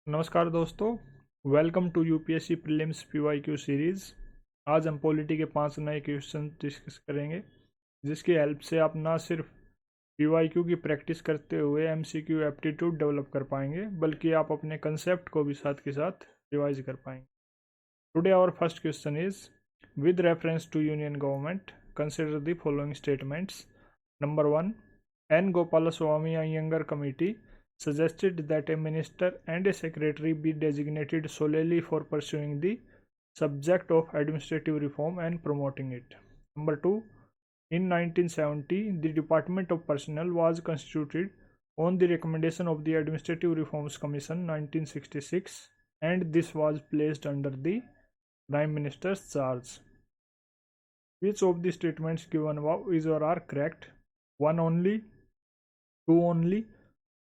नमस्कार दोस्तों। Welcome to UPSC prelims PYQ series. आज हम पॉलिटी के 5 नए क्वेश्चन डिस्कस करेंगे, जिसकी हेल्प से आप ना सिर्फ पीवाईक्यू की प्रैक्टिस करते हुए एमसीक्यू एप्टीट्यूड डेवलप कर पाएंगे, बल्कि आप अपने कंसेप्ट को भी साथ के साथ रिवाइज कर पाएंगे। Today our first question is, with reference to union government consider the following statements. Number 1, N. Gopalaswamy Iyengar Committee suggested that a minister and a secretary be designated solely for pursuing the subject of administrative reform and promoting it. Number 2, in 1970, the Department of Personnel was constituted on the recommendation of the Administrative Reforms Commission 1966, and this was placed under the Prime Minister's charge. Which of the statements given above is or are correct? 1 only, 2 only,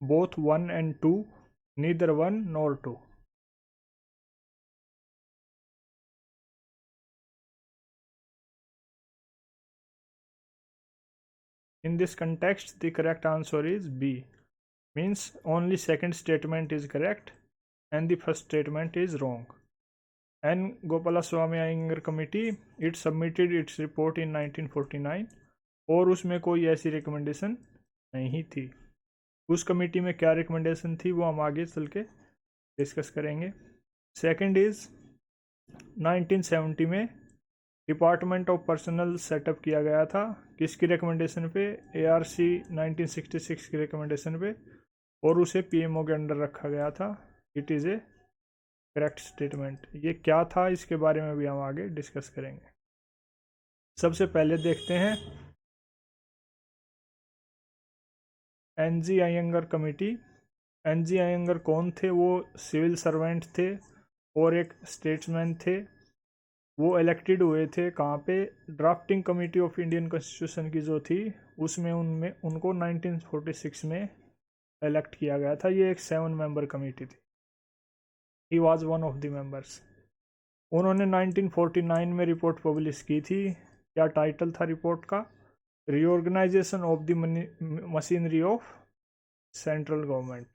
both 1 and 2, neither 1 nor 2. In this context, the correct answer is B. Means only second statement is correct and the first statement is wrong. N. Gopalaswamy Iyengar Committee, it submitted its report in 1949 और उसमें कोई ऐसी recommendation नहीं थी। उस committee में क्या recommendation थी वो हम आगे चल के डिस्कस करेंगे। सेकंड इज 1970 में डिपार्टमेंट ऑफ पर्सनल सेटअप किया गया था, किसकी रिकमेंडेशन पे? ARC 1966 की रिकमेंडेशन पे, और उसे PMO के अंडर रखा गया था। It is A correct statement. ये क्या था इसके बारे में भी हम आगे डिस्कस करेंगे। सबसे पहले देखते हैं NG Ayyangar committee. NG Ayyangar कौन थे? वो सिविल सर्वेंट थे और एक स्टेट्समैन थे। वो इलेक्टेड हुए थे कहाँ पे? Drafting committee of Indian constitution की जो थी उसमें उनको 1946 में इलेक्ट किया गया था। ये एक 7 मेंबर कमेटी थी। He was one of the members. उन्होंने 1949 में रिपोर्ट पब्लिश की थी। क्या टाइटल था रिपोर्ट का? Reorganisation of the machinery of central government.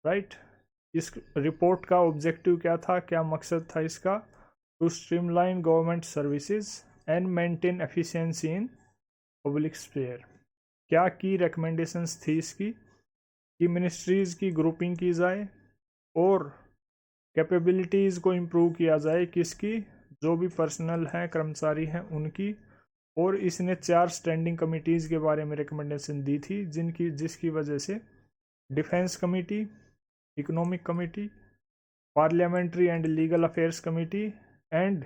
Right. इस रिपोर्ट का ऑब्जेक्टिव क्या था, क्या मकसद था इसका? To streamline government services and maintain efficiency in public sphere. क्या की रिकमेंडेशंस थी इसकी? कि मिनिस्ट्रीज की ग्रुपिंग की जाए और कैपेबिलिटीज़ को इम्प्रूव किया जाए। किसकी? जो भी पर्सनल हैं, कर्मचारी हैं, उनकी। और इसने 4 स्टैंडिंग कमिटीज़ के बारे में रिकमेंडेशन दी थी, जिसकी वजह से defence committee, economic committee, parliamentary and legal affairs committee and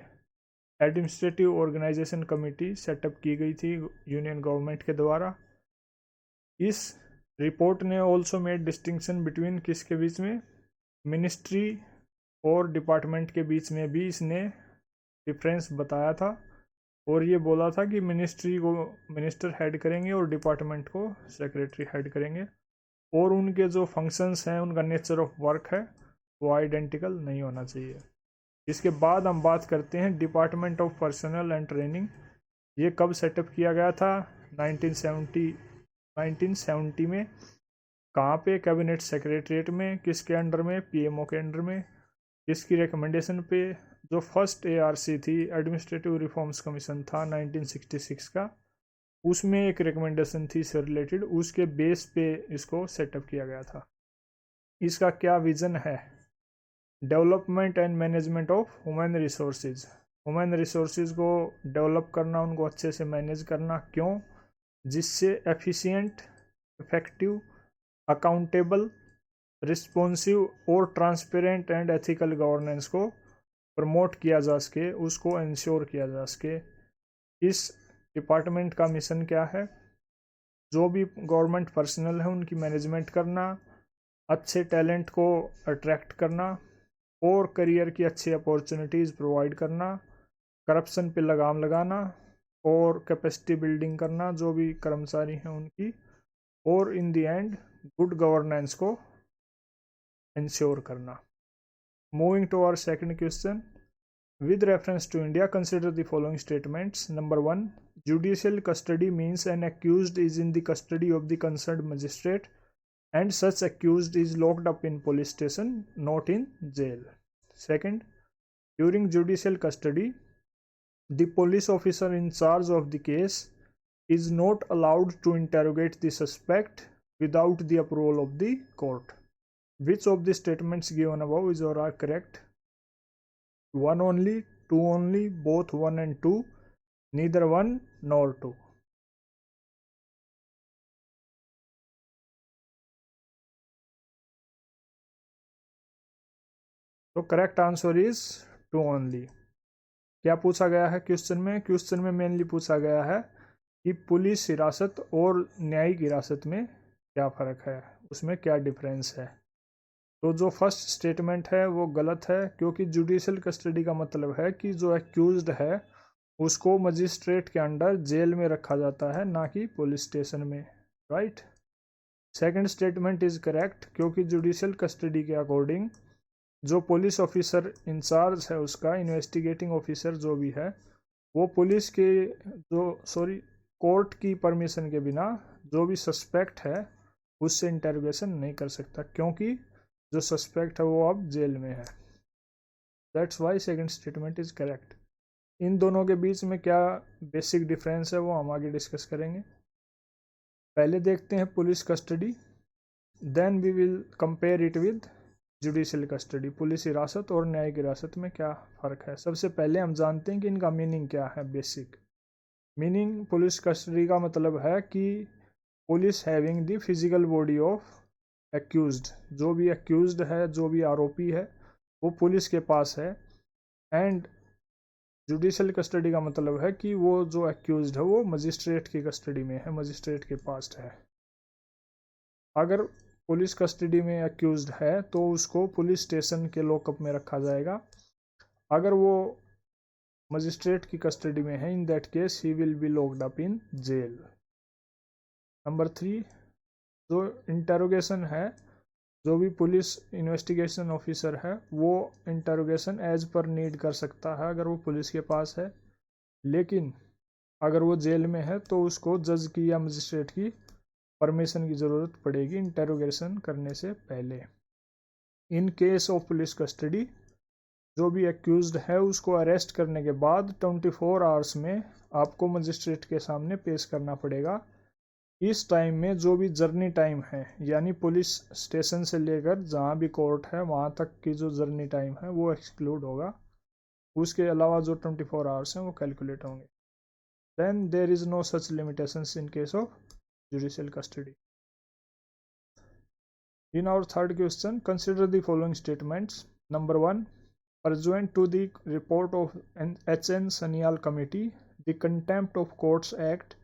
administrative organisation committee set up की गई थी यूनियन गवर्नमेंट के द्वारा। इस रिपोर्ट ने ऑल्सो मेड डिस्टिंक्शन बिटवीन किसके बीच में? मिनिस्ट्री और डिपार्टमेंट के बीच में भी इसने डिफरेंस बताया था, और ये बोला था कि मिनिस्ट्री को मिनिस्टर हेड करेंगे और डिपार्टमेंट को सेक्रेटरी हेड करेंगे, और उनके जो फंक्शंस हैं, उनका नेचर ऑफ वर्क है, वो आइडेंटिकल नहीं होना चाहिए। इसके बाद हम बात करते हैं department of personal and training. ये कब सेटअप किया गया था? 1970 में। कहाँ पे? कैबिनेट सेक्रेटरीट में। किसके अंडर में? PMO के अंडर में। किसकी रिकमेंडेशन पे? जो फर्स्ट ARC थी, एडमिनिस्ट्रेटिव रिफॉर्म्स कमीशन था 1966 का, उसमें एक रिकमेंडेशन थी इससे रिलेटेड, उसके बेस पे इसको सेटअप किया गया था। इसका क्या विजन है? Development and management of human resources. Human resources को डेवलप करना, उनको अच्छे से मैनेज करना। क्यों? जिससे एफिशिएंट, इफेक्टिव, अकाउंटेबल, रिस्पॉन्सिव और ट्रांसपेरेंट एंड एथिकल गवर्नेंस को प्रमोट किया जा सके, उसको इंश्योर किया जा सके। इस डिपार्टमेंट का मिशन क्या है? जो भी गवर्नमेंट पर्सनल है उनकी मैनेजमेंट करना, अच्छे टैलेंट को अट्रैक्ट करना और करियर की अच्छी अपॉर्चुनिटीज़ प्रोवाइड करना, करप्शन पे लगाम लगाना और कैपेसिटी बिल्डिंग करना जो भी कर्मचारी हैं उनकी, और in the end good governance को इंश्योर करना। Moving to our second question, with reference to India, consider the following statements. Number 1, judicial custody means an accused is in the custody of the concerned magistrate and such accused is locked up in police station, not in jail. Second, during judicial custody, the police officer in charge of the case is not allowed to interrogate the suspect without the approval of the court. Which of the statements given above is or are correct? One only, two only, both one and two, neither one nor two. तो correct answer is two only. क्या पूछा गया है question में? Question में mainly पूछा गया है कि पुलिस हिरासत और न्यायिक हिरासत में क्या फ़र्क है, उसमें क्या डिफरेंस है। तो जो फर्स्ट स्टेटमेंट है वो गलत है, क्योंकि जुडिशियल कस्टडी का मतलब है कि जो एक्यूज्ड है उसको मजिस्ट्रेट के अंडर जेल में रखा जाता है, ना कि पुलिस स्टेशन में, right. Second statement is correct, क्योंकि जुडिशियल कस्टडी के अकॉर्डिंग जो पुलिस ऑफिसर इंचार्ज है उसका, इन्वेस्टिगेटिंग ऑफिसर जो भी है, वो पुलिस के कोर्ट की परमिशन के बिना जो भी सस्पेक्ट है उससे इंटरोगेशन नहीं कर सकता, क्योंकि जो सस्पेक्ट है वो अब जेल में है। That's why second statement is correct. इन दोनों के बीच में क्या बेसिक डिफरेंस है वो हम आगे डिस्कस करेंगे। पहले देखते हैं police custody, then we will compare it with judicial custody. Police हिरासत और न्यायिक हिरासत में क्या फ़र्क है। सबसे पहले हम जानते हैं कि इनका मीनिंग क्या है। बेसिक मीनिंग पुलिस कस्टडी का मतलब है कि police having the physical body of accused, जो भी एक्यूज्ड है, जो भी आरोपी है, वो पुलिस के पास है। एंड जुडिशियल कस्टडी का मतलब है कि वो जो एक्यूज्ड है वो मजिस्ट्रेट की कस्टडी में है, मजिस्ट्रेट के पास है। अगर पुलिस कस्टडी में एक्यूज्ड है तो उसको पुलिस स्टेशन के लॉकअप में रखा जाएगा। अगर वो मजिस्ट्रेट की कस्टडी में है, in that case he will be locked up in jail. Number 3, जो इंटरोगेशन है, जो भी पुलिस इन्वेस्टिगेशन ऑफिसर है वो इंटरोगेशन एज पर नीड कर सकता है अगर वो पुलिस के पास है, लेकिन अगर वो जेल में है तो उसको जज की या मजिस्ट्रेट की परमिशन की ज़रूरत पड़ेगी इंटरोगेशन करने से पहले। इन केस ऑफ पुलिस कस्टडी, जो भी एक्यूज्ड है उसको अरेस्ट करने के बाद 24 आवर्स में आपको मजिस्ट्रेट के सामने पेश करना पड़ेगा। इस टाइम में जो भी जर्नी टाइम है, यानी पुलिस स्टेशन से लेकर जहाँ भी कोर्ट है वहाँ तक की जो जर्नी टाइम है वो एक्सक्लूड होगा। उसके अलावा जो 24 आवर्स हैं वो कैलकुलेट होंगे। Then there is no such limitations in case of judicial custody. In our third question, consider the following statements. Number 1, pursuant to the report of H.N. Sanyal Committee, the Contempt of Courts Act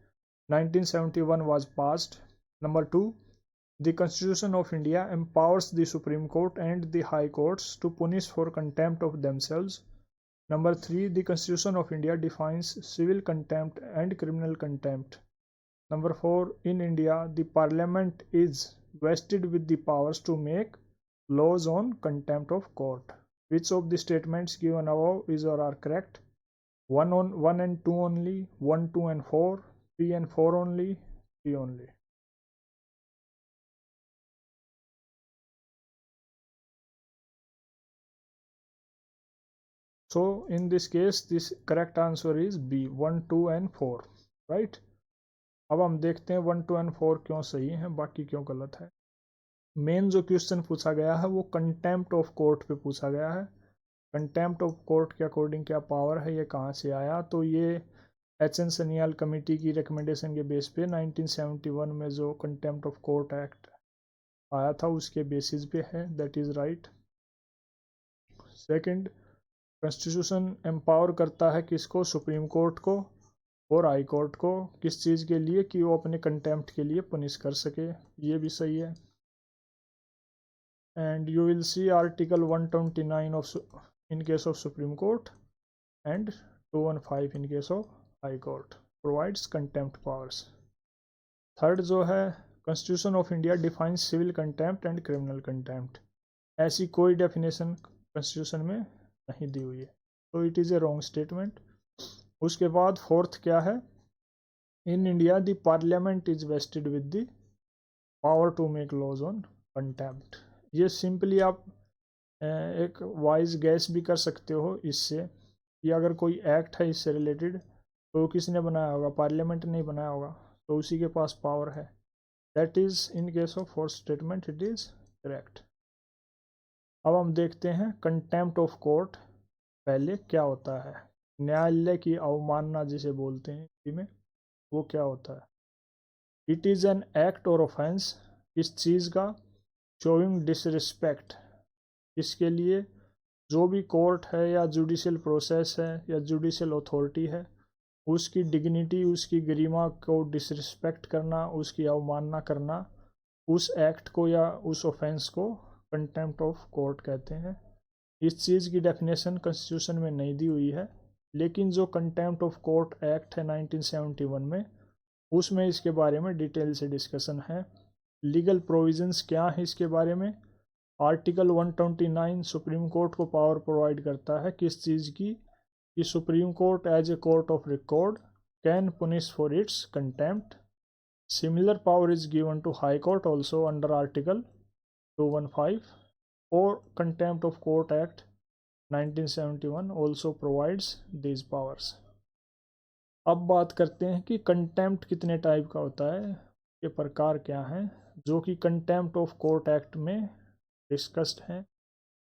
1971 was passed. Number 2, the Constitution of India empowers the Supreme Court and the High Courts to punish for contempt of themselves. Number 3, the Constitution of India defines civil contempt and criminal contempt. Number 4, in India, the Parliament is vested with the powers to make laws on contempt of court. Which of the statements given above is or are correct? 1 and 2 only, 1, 2 and 4, 3 and 4 only, 3 only. So in this case, this correct answer is B, 1, 2 and 4, right? अब हम देखते हैं 1, 2 and 4 क्यों सही है, बाकी क्यों गलत है। मेन जो क्वेश्चन पूछा गया है वो कंटेम्प्ट ऑफ कोर्ट पे पूछा गया है। कंटेम्प्ट ऑफ कोर्ट के अकॉर्डिंग क्या पावर है, ये कहाँ से आया, तो ये H.N. सनियाल कमेटी की रिकमेंडेशन के बेस पे 1971 में जो कंटेम्प्ट ऑफ कोर्ट एक्ट आया था उसके बेसिस पे है। That is right. Second, constitution empower करता है किसको, सुप्रीम कोर्ट को और हाई कोर्ट को, किस चीज़ के लिए, कि वो अपने कंटेम्प्ट के लिए पनिश कर सके, ये भी सही है। And you will see article 129 of in case of supreme court and 215 in case of high court provides contempt powers. Third जो है, constitution of India defines civil contempt and criminal contempt. ऐसी कोई डेफिनेशन कॉन्स्टिट्यूशन में नहीं दी हुई है, तो it is a wrong statement. उसके बाद फोर्थ क्या है, in India the parliament is vested with the power to make laws on contempt. ये सिंपली आप एक वाइज गैस भी कर सकते हो इससे कि अगर कोई एक्ट है इससे रिलेटेड तो किसने बनाया होगा, पार्लियामेंट ने बनाया होगा, तो उसी के पास पावर है। That is in case of fourth statement it is correct. अब हम देखते हैं कंटेम्प्ट ऑफ कोर्ट पहले क्या होता है। न्यायालय की अवमानना जिसे बोलते हैं हिंदी में, वो क्या होता है। इट इज़ एन एक्ट और ऑफेंस, इस चीज़ का, शोइंग डिसरिस्पेक्ट, इसके लिए जो भी कोर्ट है या जुडिशियल प्रोसेस है या जुडिशियल अथॉरिटी है उसकी डिग्निटी, उसकी गरिमा को डिसरिस्पेक्ट करना, उसकी अवमानना करना, उस एक्ट को या उस ऑफेंस को कंटेम्प्ट ऑफ कोर्ट कहते हैं। इस चीज़ की डेफिनेशन कॉन्स्टिट्यूशन में नहीं दी हुई है, लेकिन जो कंटेम्प्ट ऑफ कोर्ट एक्ट है 1971 में, उसमें इसके बारे में डिटेल से डिस्कशन है। लीगल प्रोविजंस क्या है इसके बारे में। आर्टिकल 129 सुप्रीम कोर्ट को पावर प्रोवाइड करता है किस चीज़ की, कि supreme court as a court of record can punish for its contempt. Similar power is given to high court also under article 215 और contempt of court act 1971 also provides these powers। अब बात करते हैं कि कंटेम्प्ट कितने type का होता है, ये प्रकार क्या हैं जो कि कंटेम्प्ट ऑफ कोर्ट एक्ट में डिस्कस्ड हैं।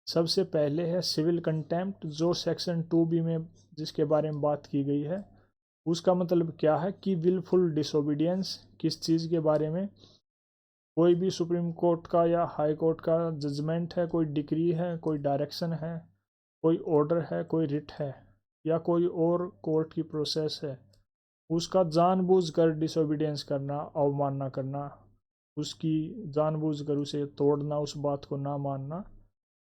सबसे पहले है सिविल कंटेम्प्ट, जो सेक्शन 2B में जिसके बारे में बात की गई है। उसका मतलब क्या है कि विलफुल डिसोबीडियंस, किस चीज़ के बारे में, कोई भी सुप्रीम कोर्ट का या हाई कोर्ट का जजमेंट है, कोई डिक्री है, कोई डायरेक्शन है, कोई ऑर्डर है, कोई रिट है या कोई और कोर्ट की प्रोसेस है, उसका जानबूझकर डिसोबीडियंस करना, अवमानना करना, उसकी जानबूझकर उसे तोड़ना, उस बात को ना मानना,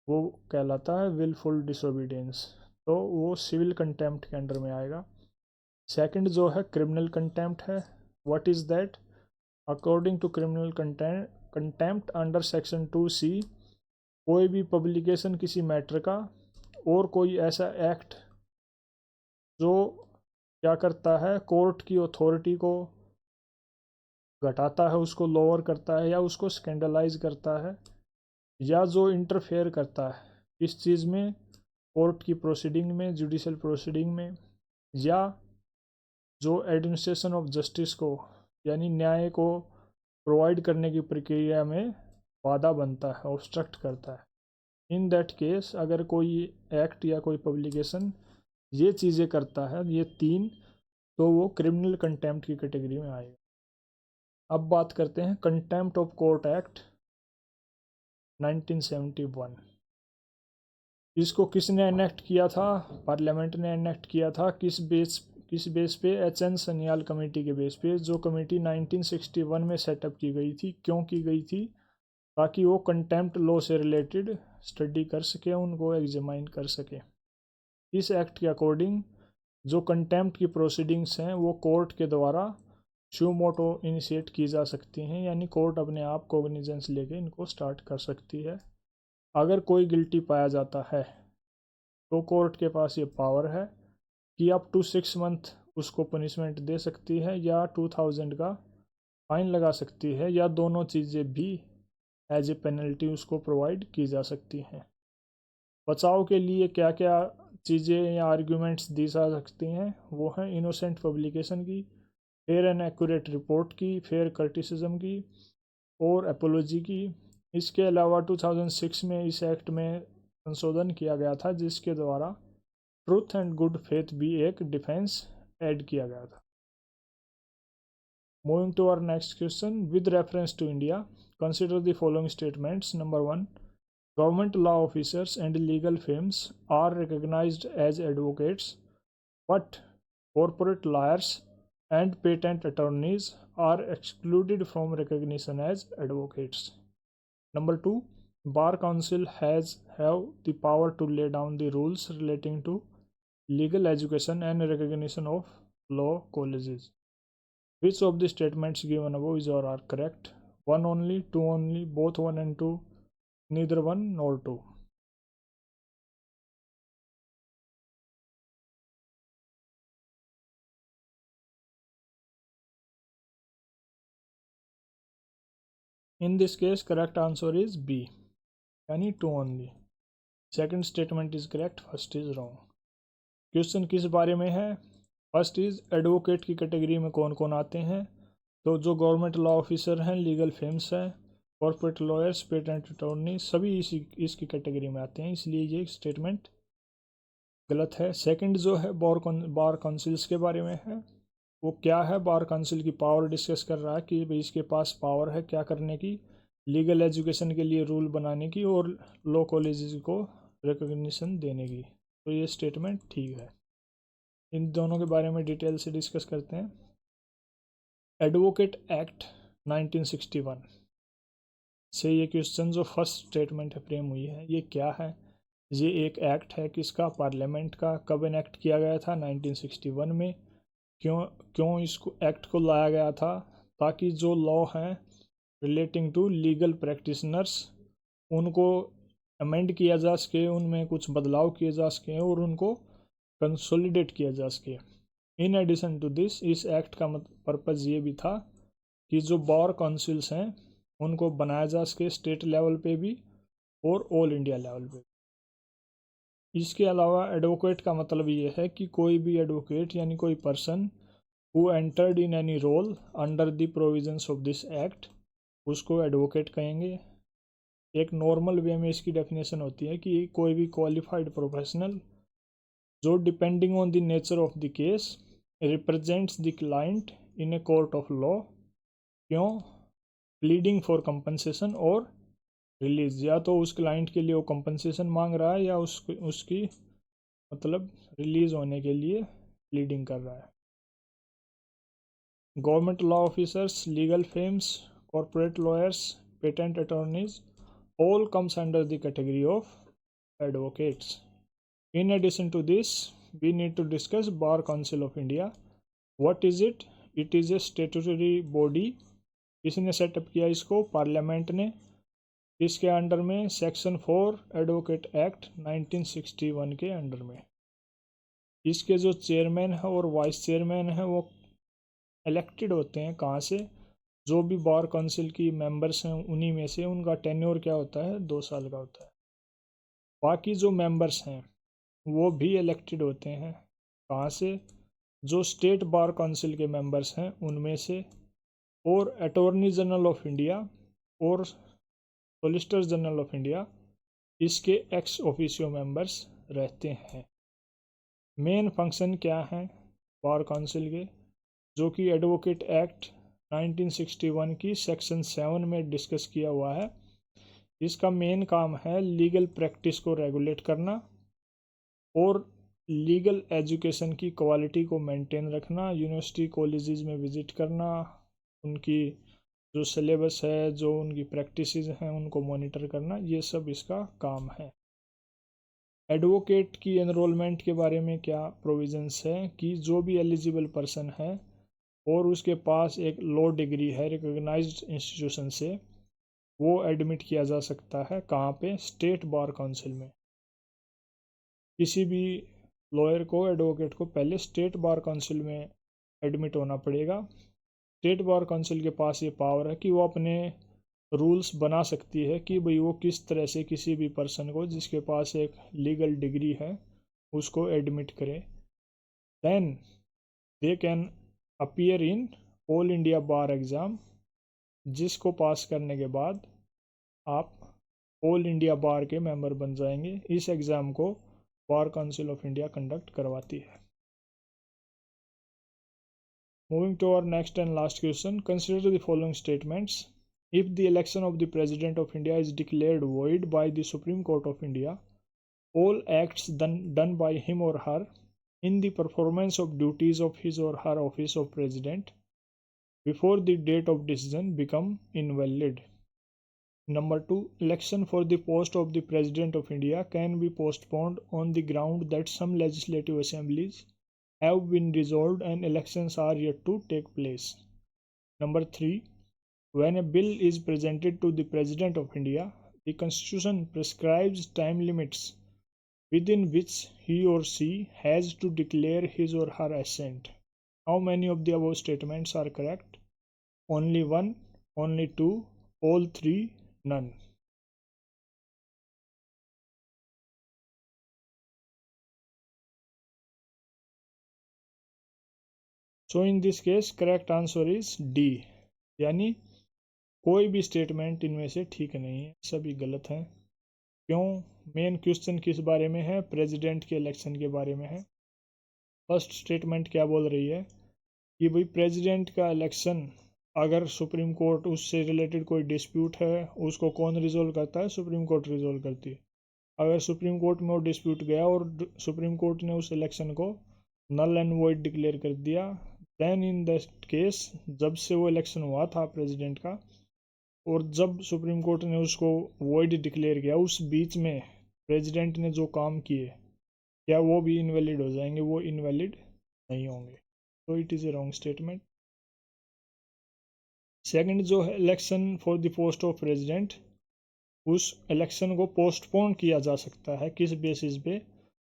वो कहलाता है विलफुल डिसोबीडियंस। तो वो सिविल कंटेम्प्ट के अंडर में आएगा। सेकंड जो है क्रिमिनल कंटेम्प्ट है। What is that. According to criminal contempt under section 2C, कोई भी पब्लिकेशन किसी मैटर का और कोई ऐसा एक्ट जो क्या करता है, कोर्ट की अथॉरिटी को घटाता है, उसको लोअर करता है या उसको स्कैंडलाइज करता है, या जो इंटरफेयर करता है इस चीज़ में, कोर्ट की प्रोसीडिंग में, जुडिशियल प्रोसीडिंग में, या जो एडमिनिस्ट्रेशन ऑफ जस्टिस को यानी न्याय को प्रोवाइड करने की प्रक्रिया में बाधा बनता है, ऑब्स्ट्रक्ट करता है। इन दैट केस अगर कोई एक्ट या कोई पब्लिकेशन ये चीज़ें करता है, ये तीन, तो वो क्रिमिनल कंटेम्प्ट की कैटेगरी में आएगा। अब बात करते हैं कंटेम्प्ट ऑफ कोर्ट एक्ट 1971। इसको किसने एनेक्ट किया था, पार्लियामेंट ने एनेक्ट किया था। किस बेस पे, एच.एन. सन्याल कमेटी के बेस पे, जो कमेटी 1961 में सेटअप की गई थी। क्यों की गई थी, ताकि वो कंटेम्प्ट लॉ से रिलेटेड स्टडी कर सके, उनको एग्जामाइन कर सके। इस एक्ट के अकॉर्डिंग जो कंटेम्प्ट की प्रोसीडिंग्स हैं वो कोर्ट के द्वारा शू मोटो इनिशिएट की जा सकती हैं, यानी कोर्ट अपने आप कोग्निजेंस लेके इनको स्टार्ट कर सकती है। अगर कोई गिल्टी पाया जाता है तो कोर्ट के पास ये पावर है कि अप टू 6 मंथ उसको पनिशमेंट दे सकती है, या 2000 का फाइन लगा सकती है, या दोनों चीज़ें भी एज ए पेनल्टी उसको प्रोवाइड की जा सकती हैं। बचाव के लिए क्या क्या चीज़ें या आर्ग्यूमेंट्स दी जा सकती हैं, वो हैं इनोसेंट पब्लिकेशन की, फेयर एंड एक्यूरेट रिपोर्ट की, फेयर कर्टिसिज्म की और एपोलॉजी की। इसके अलावा 2006 में इस एक्ट में संशोधन किया गया था जिसके द्वारा ट्रूथ एंड गुड फेथ भी एक डिफेंस ऐड किया गया था। Moving to our next question, with reference to India consider the following statements. Number 1, government law officers and legal firms are recognized as advocates, but corporate lawyers and patent attorneys are excluded from recognition as advocates. Number 2, Bar Council have the power to lay down the rules relating to legal education and recognition of law colleges. Which of the statements given above is or are correct? 1 only, 2 only, both 1 and 2, neither 1 nor 2. In this case correct answer is B, यानी 2 only. Second statement is correct, first is wrong. Question किस बारे में है? First is advocate की category में कौन कौन आते हैं? तो जो गवर्नमेंट लॉ ऑफिसर हैं, लीगल फेम्स हैं, कॉर्पोरेट लॉयर्स, पेटेंट अटॉर्नी, सभी इसकी कैटेगरी में आते हैं, इसलिए ये स्टेटमेंट गलत है। सेकंड जो है बार काउंसिल्स के बारे में है। वो क्या है? बार काउंसिल की पावर डिस्कस कर रहा है कि भाई इसके पास पावर है क्या करने की, लीगल एजुकेशन के लिए रूल बनाने की और लॉ कॉलेजेस को रिकॉग्निशन देने की। तो ये स्टेटमेंट ठीक है। इन दोनों के बारे में डिटेल से डिस्कस करते हैं। एडवोकेट एक्ट 1961 से ये क्वेश्चन जो फर्स्ट स्टेटमेंट है फ्रेम हुई है, ये क्या है? ये एक एक्ट है किसका? पार्लियामेंट का। कब इनेक्ट किया गया था? 1961 में। क्यों क्यों इसको एक्ट को लाया गया था? ताकि जो लॉ हैं रिलेटिंग टू लीगल प्रैक्टिशनर्स, उनको अमेंड किया जा सके, उनमें कुछ बदलाव किए जा सके और उनको कंसोलिडेट किया जा सके। इन एडिशन टू दिस, इस एक्ट का पर्पज़ ये भी था कि जो बार काउंसिल्स हैं उनको बनाया जा सके स्टेट लेवल पे भी और ऑल इंडिया लेवल पे। इसके अलावा एडवोकेट का मतलब ये है कि कोई भी एडवोकेट यानी कोई person who entered in any roll under the provisions of this act, उसको एडवोकेट कहेंगे। एक नॉर्मल वे में इसकी डेफिनेशन होती है कि कोई भी क्वालिफाइड प्रोफेशनल जो depending on the nature of the case represents the client in A court of law, क्यों? प्लीडिंग फॉर कंपनसेशन और रिलीज, या तो उस क्लाइंट के लिए वो कंपनसेशन मांग रहा है या उसकी मतलब रिलीज होने के लिए प्लीडिंग कर रहा है। Government law officers, legal famous, corporate lawyers, patent attorneys all comes under the category of advocates. In addition to this, we need to discuss Bar Council of India. What is it? It is a statutory body. किसने setup किया इसको? Parliament ने। इसके under में section 4 advocate act 1961 के under में। इसके जो चेयरमैन है और वाइस चेयरमैन है वो इलेक्टेड होते हैं। कहाँ से? जो भी बार काउंसिल की मेंबर्स हैं उन्हीं में से। उनका टेन्योर क्या होता है? 2 साल का होता है। बाकी जो मेंबर्स हैं वो भी इलेक्टेड होते हैं। कहाँ से? जो स्टेट बार काउंसिल के मेंबर्स हैं उनमें से, और अटॉर्नी जनरल ऑफ इंडिया और सॉलिसिटर जनरल ऑफ इंडिया इसके एक्स ऑफिशियो मेंबर्स रहते हैं। मेन फंक्शन क्या है बार काउंसिल के, जो कि एडवोकेट एक्ट 1961 की सेक्शन 7 में डिस्कस किया हुआ है। इसका मेन काम है लीगल प्रैक्टिस को रेगुलेट करना और लीगल एजुकेशन की क्वालिटी को मेंटेन रखना, यूनिवर्सिटी कॉलेजेस में विजिट करना, उनकी जो सिलेबस है, जो उनकी प्रैक्टिसेस हैं उनको मॉनिटर करना, ये सब इसका काम है। एडवोकेट की एनरोलमेंट के बारे में क्या प्रोविजंस है कि जो भी एलिजिबल पर्सन है और उसके पास एक लॉ डिग्री है रिकॉग्नाइज्ड इंस्टीट्यूशन से, वो एडमिट किया जा सकता है। कहाँ पे? स्टेट बार काउंसिल में। किसी भी लॉयर को, एडवोकेट को पहले स्टेट बार काउंसिल में एडमिट होना पड़ेगा। स्टेट बार काउंसिल के पास ये पावर है कि वो अपने रूल्स बना सकती है कि भाई वो किस तरह से किसी भी पर्सन को जिसके पास एक लीगल डिग्री है उसको एडमिट करे। Then they can appear in All India Bar Exam, जिसको पास करने के बाद आप ऑल इंडिया बार के मेंबर बन जाएंगे। इस एग्ज़ाम को Bar Council of India conduct करवाती है। Moving to our next and last question, consider the following statements. If the election of the President of India is declared void by the Supreme Court of India, all acts done by him or her in the performance of duties of his or her office of President before the date of decision become invalid. Number 2, election for the post of the President of India can be postponed on the ground that some legislative assemblies have been dissolved and elections are yet to take place. Number 3, when a bill is presented to the President of India, the Constitution prescribes time limits within which he or she has to declare his or her assent. How many of the above statements are correct? Only 1, only 2, all three, none. So in this case correct answer is D, यानी कोई भी statement इनमें से ठीक नहीं है, सभी गलत हैं। क्यों? मेन क्वेश्चन किस बारे में है? प्रेसिडेंट के इलेक्शन के बारे में है। फर्स्ट स्टेटमेंट क्या बोल रही है कि भाई प्रेसिडेंट का इलेक्शन अगर सुप्रीम कोर्ट उससे रिलेटेड कोई डिस्प्यूट है उसको कौन रिजोल्व करता है? सुप्रीम कोर्ट रिजोल्व करती है। अगर सुप्रीम कोर्ट में वो डिस्प्यूट गया और सुप्रीम कोर्ट ने उस इलेक्शन को नल एंड वॉइड डिक्लेयर कर दिया, देन इन दैट केस जब से वो इलेक्शन हुआ था प्रेसिडेंट का और जब सुप्रीम कोर्ट ने उसको वॉइड डिक्लेयर किया, उस बीच में प्रेसिडेंट ने जो काम किए क्या वो भी इनवैलिड हो जाएंगे? वो इनवैलिड नहीं होंगे। तो it is a wrong statement. Second जो है election for the post of president, उस इलेक्शन को पोस्टपोन किया जा सकता है किस बेसिस पे?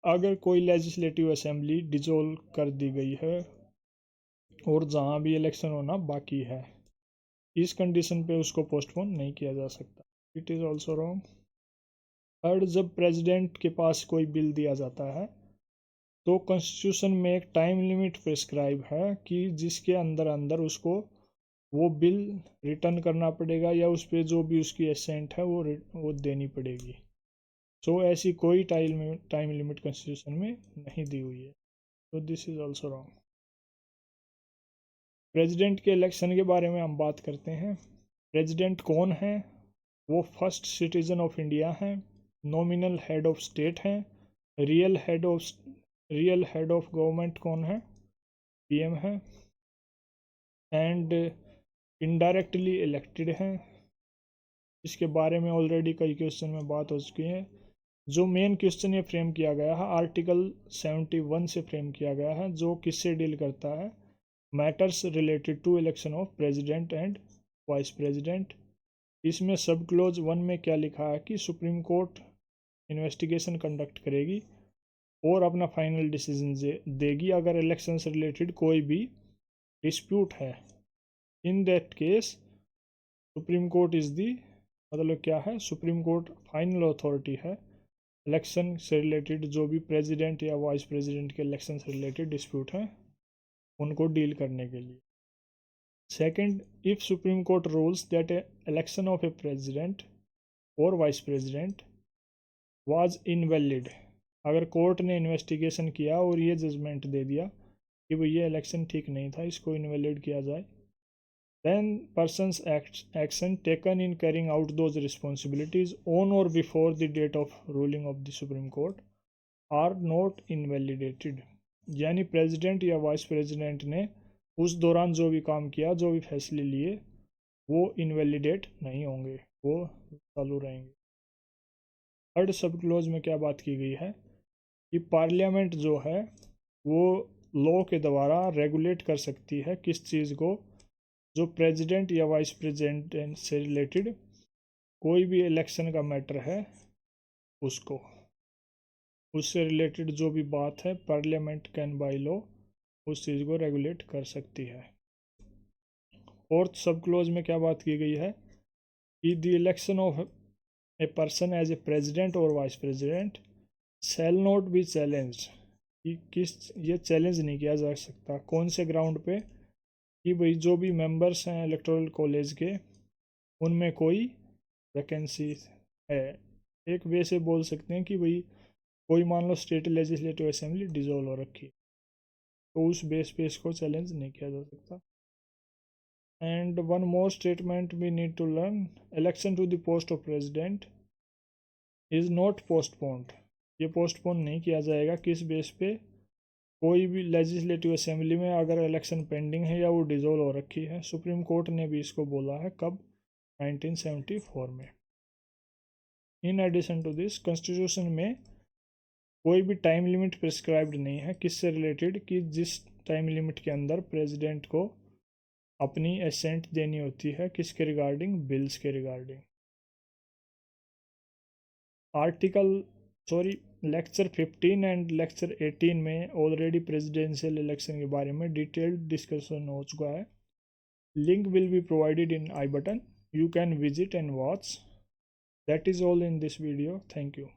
अगर कोई लेजिस्लेटिव असेंबली डिसॉल्व कर दी गई है और जहाँ भी इलेक्शन होना बाकी है, इस कंडीशन पे उसको पोस्टपोन नहीं किया जा सकता। It is also wrong. Third, जब प्रेसिडेंट के पास कोई बिल दिया जाता है तो कॉन्स्टिट्यूशन में एक टाइम लिमिट प्रिस्क्राइब है कि जिसके अंदर अंदर उसको वो बिल रिटर्न करना पड़ेगा या उस पर जो भी उसकी एसेंट है वो देनी पड़ेगी। सो ऐसी कोई टाइम लिमिट कॉन्स्टिट्यूशन में नहीं दी हुई है। तो this is also wrong. President के इलेक्शन के बारे में हम बात करते हैं। प्रेसिडेंट कौन है? वो फर्स्ट सिटीजन ऑफ इंडिया हैं, नॉमिनल हेड ऑफ स्टेट हैं, रियल हेड ऑफ गवर्नमेंट कौन है? पीएम है, एंड इनडायरेक्टली इलेक्टेड हैं। इसके बारे में ऑलरेडी कई क्वेश्चन में बात हो चुकी है। जो मेन क्वेश्चन ये फ्रेम किया गया है आर्टिकल 71 से फ्रेम किया गया है, जो किससे डील करता है? Matters related to election of president and vice president. इसमें सब क्लोज 1 में क्या लिखा है कि सुप्रीम कोर्ट इन्वेस्टिगेशन कंडक्ट करेगी और अपना फाइनल डिसीजन देगी अगर इलेक्शन से रिलेटेड कोई भी डिस्प्यूट है। In that case supreme court is the, मतलब क्या है? सुप्रीम कोर्ट फाइनल अथॉरिटी है इलेक्शन से रिलेटेड, जो भी प्रेसिडेंट या वाइस प्रेसिडेंट के इलेक्शन से रिलेटेड डिस्प्यूट हैं उनको डील करने के लिए। Second, if supreme court rules that election of A president और वाइस प्रेसिडेंट वाज इनवैलिड, अगर कोर्ट ने इन्वेस्टिगेशन किया और ये जजमेंट दे दिया कि भाई ये इलेक्शन ठीक नहीं था, इसको इनवैलिड किया जाए, then person's action taken in carrying out those responsibilities on or before the date of ruling of the Supreme Court are not invalidated। यानी प्रेसिडेंट या वाइस प्रेसिडेंट ने उस दौरान जो भी काम किया, जो भी फैसले लिए, वो इनवैलिडेट नहीं होंगे, वो चालू रहेंगे। थर्ड सब क्लोज में क्या बात की गई है कि पार्लियामेंट जो है वो लॉ के द्वारा रेगुलेट कर सकती है किस चीज़ को? जो प्रेसिडेंट या वाइस प्रेसिडेंट से रिलेटेड कोई भी इलेक्शन का मैटर है उसको, उससे रिलेटेड जो भी बात है पार्लियामेंट कैन बाय लॉ उस चीज़ को रेगुलेट कर सकती है। फोर्थ सब क्लोज में क्या बात की गई है कि the election of a person as a president और vice president shall not be challenge, ये चैलेंज नहीं किया जा सकता। कौन से ग्राउंड पे? कि भाई जो भी मेंबर्स हैं इलेक्टोरल कॉलेज के उनमें कोई वैकेंसी है। एक वे से बोल सकते हैं कि भाई कोई मान लो स्टेट लेजिस्लेटिव असेंबली डिसॉल्व हो रखी, तो उस बेस पे इसको चैलेंज नहीं किया जा सकता। And one more statement we need to learn, election to the post of president is not postponed, ये पोस्टपोन नहीं किया जाएगा। किस बेस पे? कोई भी लेजिस्लेटिव असेंबली में अगर इलेक्शन पेंडिंग है या वो डिसॉल्व हो रखी है, सुप्रीम कोर्ट ने भी इसको बोला है, कब? 1974 में। In addition to this constitution में कोई भी टाइम लिमिट प्रिस्क्राइब्ड नहीं है किससे रिलेटेड, कि जिस टाइम लिमिट के अंदर प्रेसिडेंट को अपनी एसेंट देनी होती है, किसके रिगार्डिंग? बिल्स के रिगार्डिंग। लेक्चर 15 एंड लेक्चर 18 में ऑलरेडी प्रेसिडेंशियल इलेक्शन के बारे में डिटेल्ड डिस्कशन हो चुका है। Link will be provided in I button. you can visit and watch. That is all in this video. Thank you.